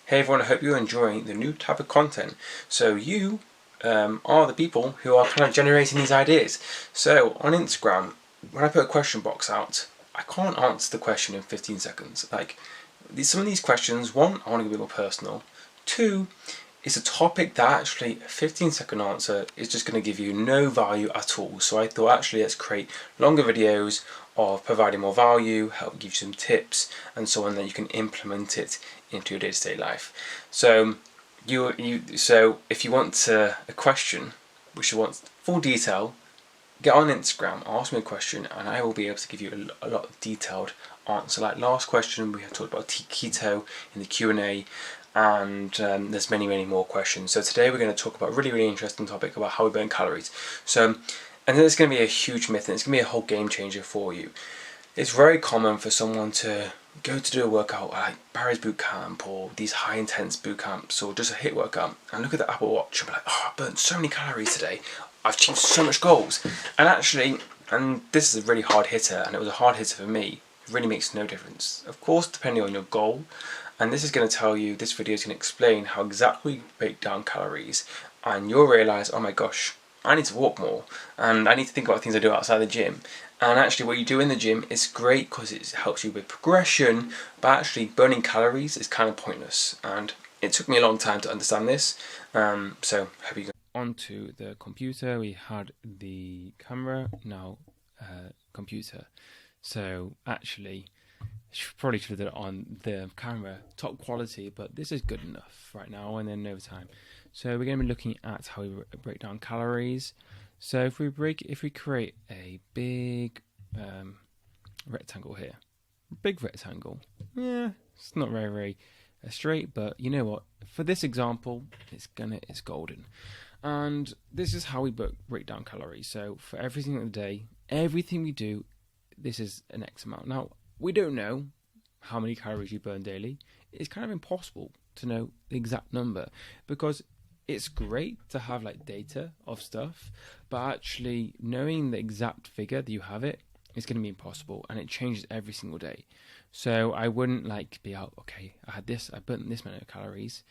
Hey everyone, I hope you're enjoying the new type of content. So you are the people who are kind of generating these ideas. So on Instagram, when I put a question box out, I can't answer the question in 15 seconds. Some of these questions, one, I want to be a bit more personal. Two, it's a topic that actually a 15-second answer is just going to give you no value at all. So I thought actually let's create longer videos of providing more value, help give you some tips and so on that you can implement it into your day-to-day life. So so if you want a question which you want full detail, get on Instagram, ask me a question, and I will be able to give you a lot of detailed answer. Like last question, we have talked about keto in the Q&A, and there's many more questions. So today we're going to talk about a really interesting topic about how we burn calories. And then it's going to be a huge myth, and it's going to be a whole game changer for you. It's very common for someone to go to do a workout like Barry's boot camp or these high intense boot camps or just a HIIT workout and look at the Apple Watch and be like, oh, I burnt so many calories today, I've achieved so much goals. And this is a really hard hitter, and it was a hard hitter for me. It really makes no difference. Of course, depending on your goal, and this is going to tell you, this video is going to explain how exactly you break down calories, and you'll realise, oh my gosh, I need to walk more, and I need to think about things I do outside the gym. And actually what you do in the gym is great because it helps you with progression, but actually burning calories is kind of pointless. And it took me a long time to understand this, so hope you go. Onto the computer, we had the camera, now computer. So actually, probably should have done it on the camera, top quality, but this is good enough right now and then over time. So we're going to be looking at how we break down calories. So if we create a big rectangle here, big rectangle, yeah, it's not very straight, but you know what? For this example, it's golden, and this is how we break down calories. So for every single day, everything we do, this is an X amount. Now we don't know how many calories you burn daily. It's kind of impossible to know the exact number because it's great to have like data of stuff, but actually knowing the exact figure that you have is going to be impossible, and it changes every single day. So I wouldn't be out, okay, I burnt this many calories,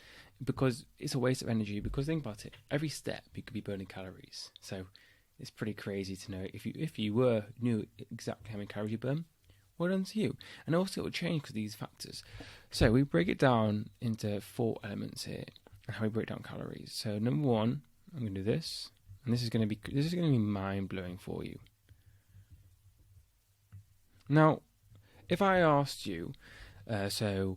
because it's a waste of energy. Because think about it, every step you could be burning calories. So it's pretty crazy to know if you knew exactly how many calories you burn. Well done to you. And also it will change because of these factors. So we break it down into 4 elements here. And how we break down calories. So number 1, I'm going to do this, and this is going to be mind blowing for you. Now, if I asked you, so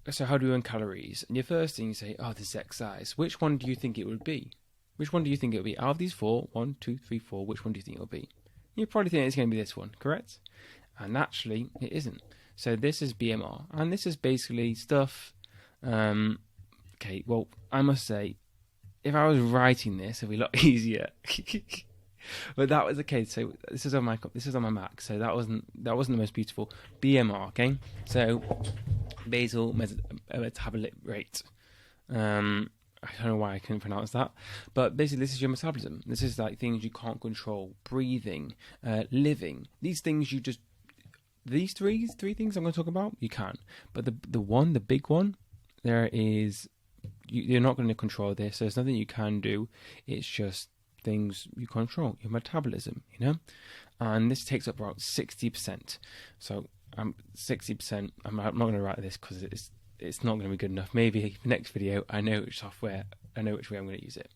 how do you burn calories? And your first thing you say, oh, this is exercise. Which one do you think it would be? Which one do you think it would be? Out of these 4, 1, 2, 3, 4, which one do you think it would be? You probably think it's going to be this one, correct? And actually, it isn't. So this is BMR, and this is basically stuff. Okay, well, I must say, if I was writing this, it'd be a lot easier. But that was okay. So this is on my Mac. So that wasn't the most beautiful. BMR, okay. So basal metabolic rate. I don't know why I couldn't pronounce that, but basically this is your metabolism. This is like things you can't control: breathing, living. These things these three things I'm going to talk about, you can. But the big one, there is. You're not going to control this. There's nothing you can do. It's just things you control. Your metabolism, and this takes up about 60%. So 60%. I'm not going to write this because it's not going to be good enough. Maybe next video I know which software, I know which way I'm going to use it.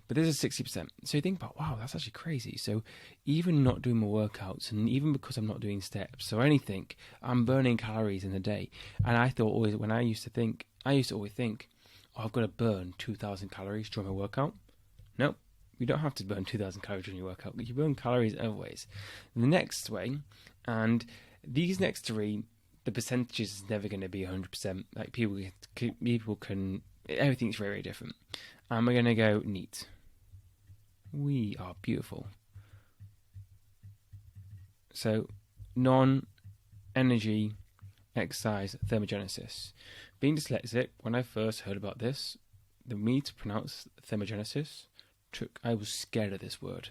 But this is 60%. So you think about, wow, that's actually crazy. So even not doing my workouts, and even because I'm not doing steps or anything, I'm burning calories in a day. And I thought always, when I used to always think, oh, I've got to burn 2,000 calories during my workout. No, you don't have to burn 2,000 calories during your workout. You burn calories other ways. The next way, and these next 3, the percentages is never going to be 100%. Like people can, everything's very different. And we're going to go neat. We are beautiful. So non-energy exercise thermogenesis. Being dyslexic, when I first heard about this, me to pronounce thermogenesis, I was scared of this word.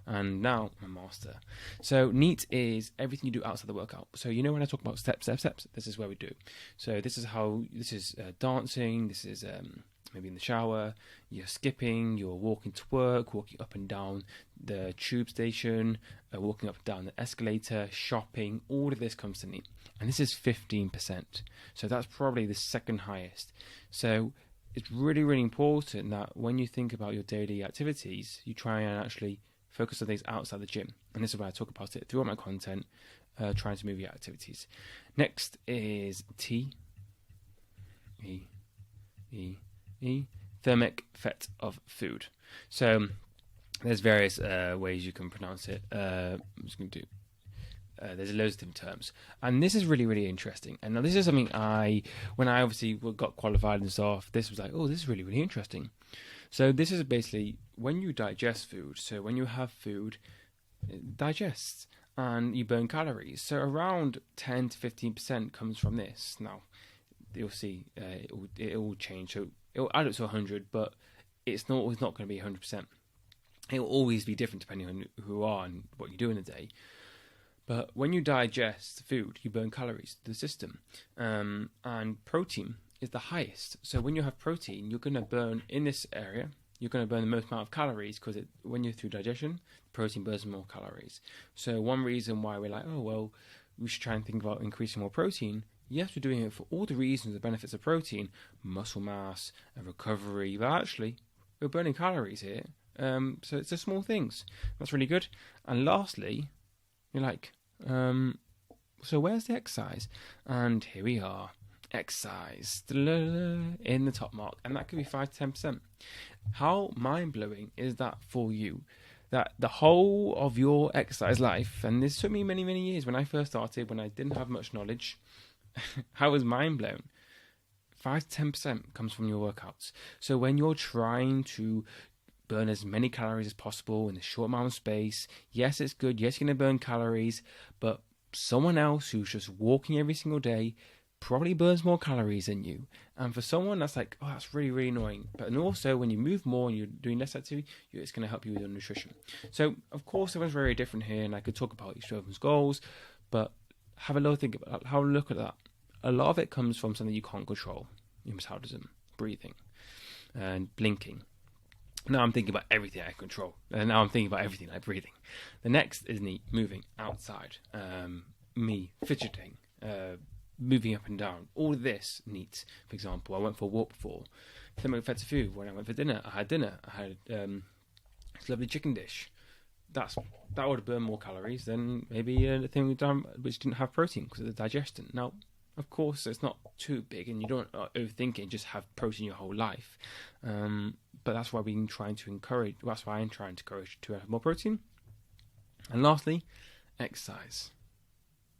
and now I'm a master. So NEAT is everything you do outside the workout. So you know when I talk about steps, this is where we do. So this is dancing, this is maybe in the shower, you're skipping, you're walking to work, walking up and down the tube station, walking up and down the escalator, shopping, all of this comes to NEAT. And this is 15%. So that's probably the second highest. So it's really, really important that when you think about your daily activities, you try and actually focus on things outside the gym. And this is where I talk about it throughout my content, trying to move your activities. Next is T. Thermic effect of food. So there's various ways you can pronounce it. I'm just going to do. There's loads of different terms, and this is really, really interesting. And now this is something when I obviously got qualified and stuff, this was like, oh, this is really, really interesting. So this is basically when you digest food. So when you have food, it digests and you burn calories. So around 10 to 15% comes from this. Now you'll see it will change. So it will add up to 100, but it's not always not going to be 100%. It will always be different depending on who you are and what you do in a day. But when you digest food, you burn calories to the system. And protein is the highest. So when you have protein, you're going to burn in this area, you're going to burn the most amount of calories because when you're through digestion, protein burns more calories. So one reason why we're like, oh, well, we should try and think about increasing more protein. Yes, we're doing it for all the reasons, the benefits of protein, muscle mass, and recovery. But actually, we're burning calories here. So it's the small things. That's really good. And lastly, you're like, so where's the exercise? And here we are, exercise in the top mark, and that could be 5 to 10%. How mind-blowing is that for you? That the whole of your exercise life, and this took me many, many years when I first started, when I didn't have much knowledge, I was mind-blown. 5 to 10% comes from your workouts. So when you're trying to burn as many calories as possible in a short amount of space, yes, it's good, yes, you're going to burn calories, but someone else who's just walking every single day probably burns more calories than you. And for someone that's like, oh, that's really, really annoying. But and also when you move more and you're doing less activity, it's going to help you with your nutrition. So of course everyone's very different here, and I could talk about each other's goals, but have a little think about how to look at that. A lot of it comes from something you can't control. Your metabolism, breathing, and blinking. Now I'm thinking about everything I control. And now I'm thinking about everything like breathing. The next is me moving outside. Me fidgeting. Moving up and down. All of this neat. For example, I went for a walk before. Thermic effect of food. When I went for dinner, I had this lovely chicken dish. That would have burned more calories than maybe a thing we've done which didn't have protein because of the digestion. Now, of course, it's not too big, and you don't overthink it and just have protein your whole life. But that's why we're trying to encourage. That's why I'm trying to encourage to have more protein. And lastly, exercise.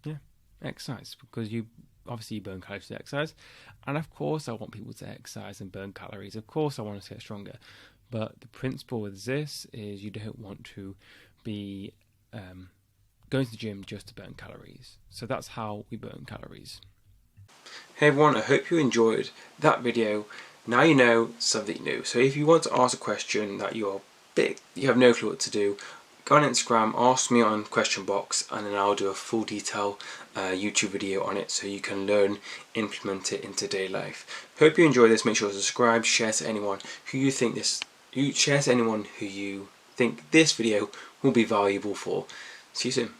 Yeah, exercise, because you burn calories to exercise, and of course I want people to exercise and burn calories. Of course I want us to get stronger, but the principle with this is you don't want to be going to the gym just to burn calories. So that's how we burn calories. Hey everyone, I hope you enjoyed that video. Now you know something new. So if you want to ask a question that you have no clue what to do, go on Instagram, ask me on question box, and then I'll do a full detail YouTube video on it so you can learn, implement it into daily life. Hope you enjoyed this. Make sure to subscribe, share to anyone who you think this video will be valuable for. See you soon.